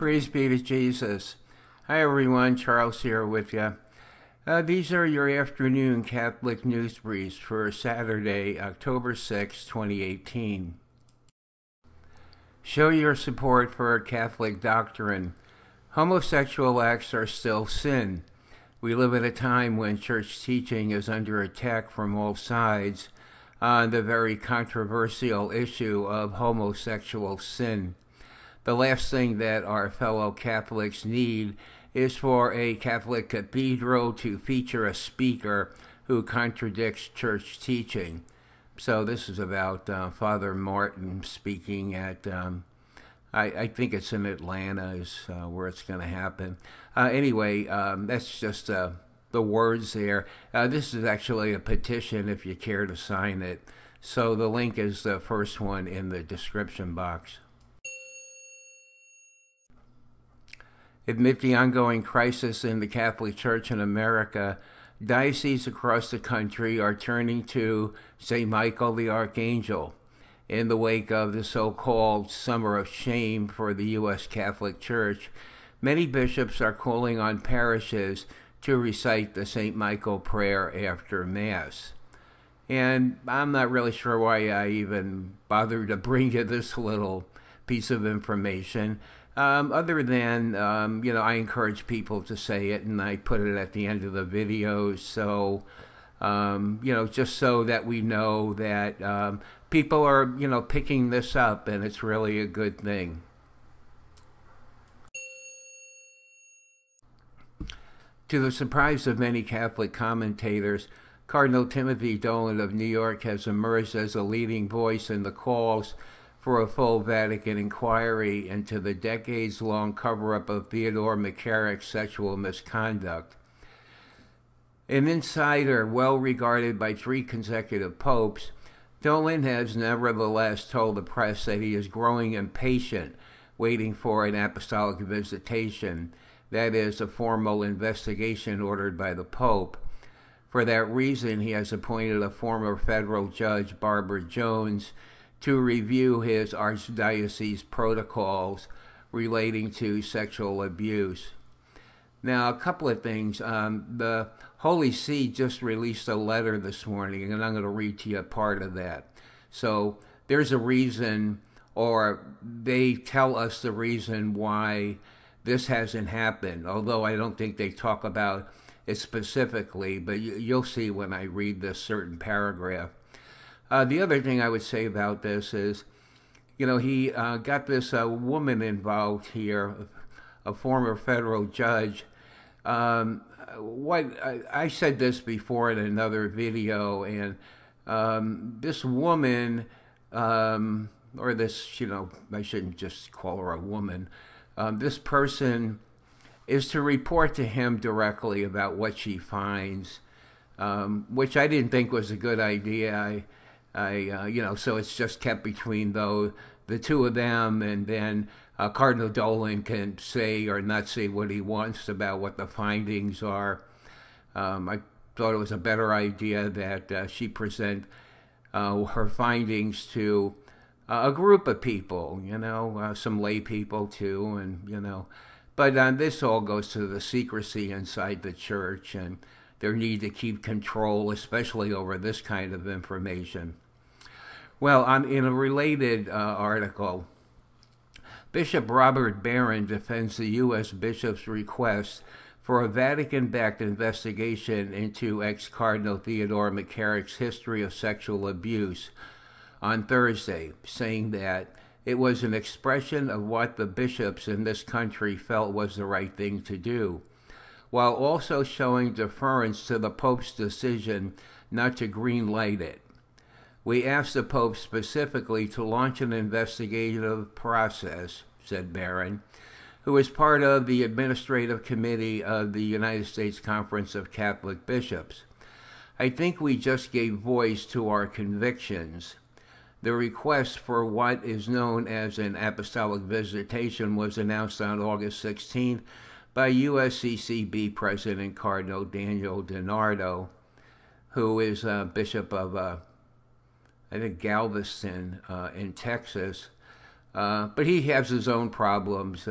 Praise be to Jesus. Hi everyone, Charles here with you. These are your afternoon Catholic news briefs for Saturday, October 6, 2018. Show your support for Catholic doctrine. Homosexual acts are still sin. We live at a time when church teaching is under attack from all sides on the very controversial issue of homosexual sin. The last thing that our fellow Catholics need is for a Catholic cathedral to feature a speaker who contradicts church teaching. So this is about Father Martin speaking at, I think it's in Atlanta is where it's going to happen. Anyway, that's just the words there. This is actually a petition if you care to sign it. So the link is the first one in the description box. Amid the ongoing crisis in the Catholic Church in America, dioceses across the country are turning to St. Michael the Archangel. In the wake of the so-called Summer of Shame for the U.S. Catholic Church, many bishops are calling on parishes to recite the St. Michael prayer after Mass. And I'm not really sure why I even bothered to bring you this little piece of information. Other than, I encourage people to say it, and I put it at the end of the video, so, just so that we know that people are, picking this up, and it's really a good thing. To the surprise of many Catholic commentators, Cardinal Timothy Dolan of New York has emerged as a leading voice in the calls for a full Vatican inquiry into the decades-long cover-up of Theodore McCarrick's sexual misconduct. An insider well regarded by 3 consecutive popes, Dolan has nevertheless told the press that he is growing impatient, waiting for an apostolic visitation, that is, a formal investigation ordered by the Pope. For that reason, he has appointed a former federal judge, Barbara Jones, to review his archdiocese protocols relating to sexual abuse. Now, a couple of things. The Holy See just released a letter this morning, and I'm going to read to you a part of that. So there's a reason, or they tell us the reason why this hasn't happened, although I don't think they talk about it specifically, but you'll see when I read this certain paragraph. The other thing I would say about this is, he got this woman involved here, a former federal judge. I said this before in another video, and this woman, or this, I shouldn't just call her a woman, this person is to report to him directly about what she finds, which I didn't think was a good idea. So it's just kept between the two of them, and then Cardinal Dolan can say or not say what he wants about what the findings are. I thought it was a better idea that she present her findings to a group of people, some lay people too, and, but this all goes to the secrecy inside the church and their need to keep control, especially over this kind of information. Well, in a related article, Bishop Robert Barron defends the U.S. bishop's request for a Vatican-backed investigation into ex-Cardinal Theodore McCarrick's history of sexual abuse on Thursday, saying that it was an expression of what the bishops in this country felt was the right thing to do, while also showing deference to the Pope's decision not to green-light it. We asked the Pope specifically to launch an investigative process, said Barron, who is part of the Administrative Committee of the United States Conference of Catholic Bishops. I think we just gave voice to our convictions. The request for what is known as an apostolic visitation was announced on August 16th by USCCB President Cardinal Daniel DiNardo, who is Bishop of I think Galveston in Texas, but he has his own problems.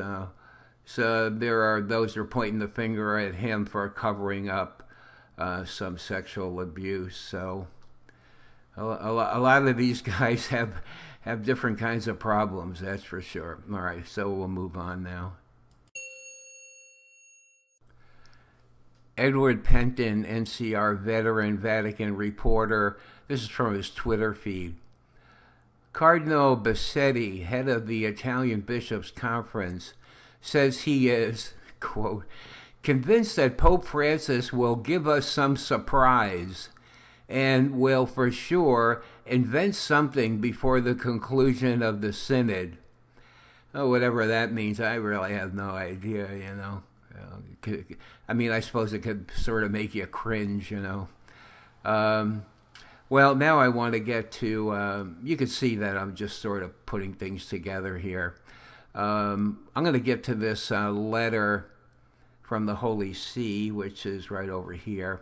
So there are those who are pointing the finger at him for covering up some sexual abuse. So a lot of these guys have different kinds of problems, that's for sure. All right, so we'll move on now. Edward Penton, NCR veteran, Vatican reporter. This is from his Twitter feed. Cardinal Bassetti, head of the Italian Bishops' Conference, says he is, quote, convinced that Pope Francis will give us some surprise and will for sure invent something before the conclusion of the synod. Oh, whatever that means, I really have no idea, you know. I mean, I suppose it could sort of make you cringe, you know. Well, now I want to get to, you can see that I'm just sort of putting things together here. I'm going to get to this letter from the Holy See, which is right over here.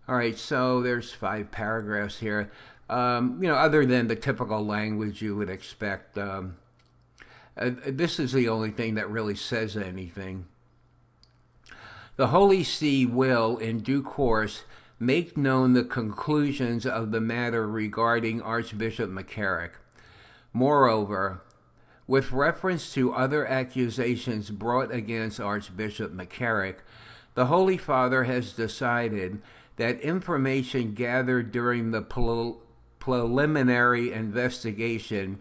All right, so there's 5 paragraphs here. You know, other than the typical language you would expect, this is the only thing that really says anything. The Holy See will, in due course, make known the conclusions of the matter regarding Archbishop McCarrick. Moreover, with reference to other accusations brought against Archbishop McCarrick, the Holy Father has decided that information gathered during the preliminary investigation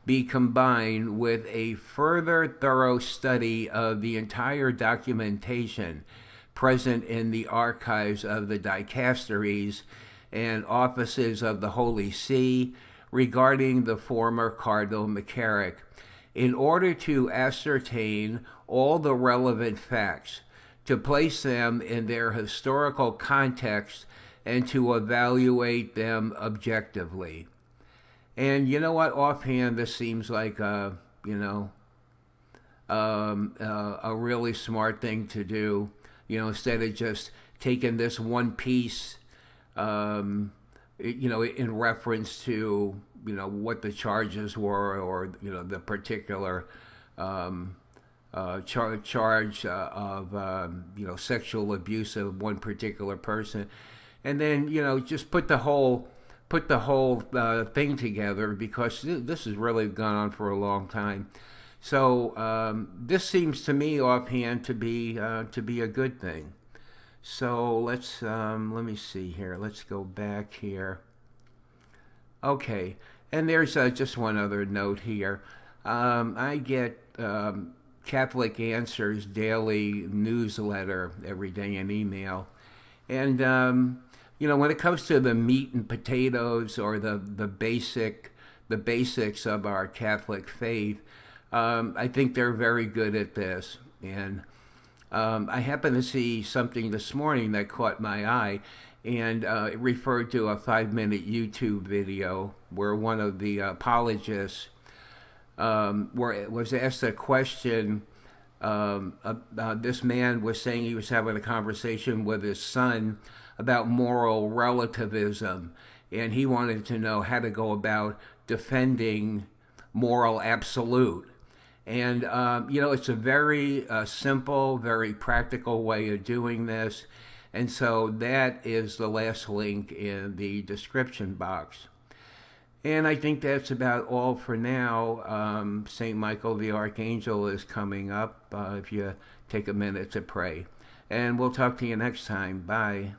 be combined with a further thorough study of the entire documentation present in the archives of the dicasteries and offices of the Holy See regarding the former Cardinal McCarrick, in order to ascertain all the relevant facts, to place them in their historical context, and to evaluate them objectively. And you know what? Offhand, this seems like a really smart thing to do. You know, instead of just taking this one piece, you know, in reference to, you know, what the charges were, or, you know, the particular charge of, you know, sexual abuse of one particular person, and then, you know, just put the whole thing together, because this has really gone on for a long time. So this seems to me offhand to be a good thing. So let's let me see here. Let's go back here. Okay, and there's just one other note here. I get Catholic Answers daily newsletter every day in email, and you know, when it comes to the meat and potatoes, or the basics of our Catholic faith, I think they're very good at this. And I happened to see something this morning that caught my eye, and it referred to a 5-minute YouTube video where one of the apologists was asked a question. This man was saying he was having a conversation with his son about moral relativism, and he wanted to know how to go about defending moral absolute. And, you know, it's a very simple, very practical way of doing this. And so that is the last link in the description box. And I think that's about all for now. St. Michael the Archangel is coming up if you take a minute to pray. And we'll talk to you next time. Bye.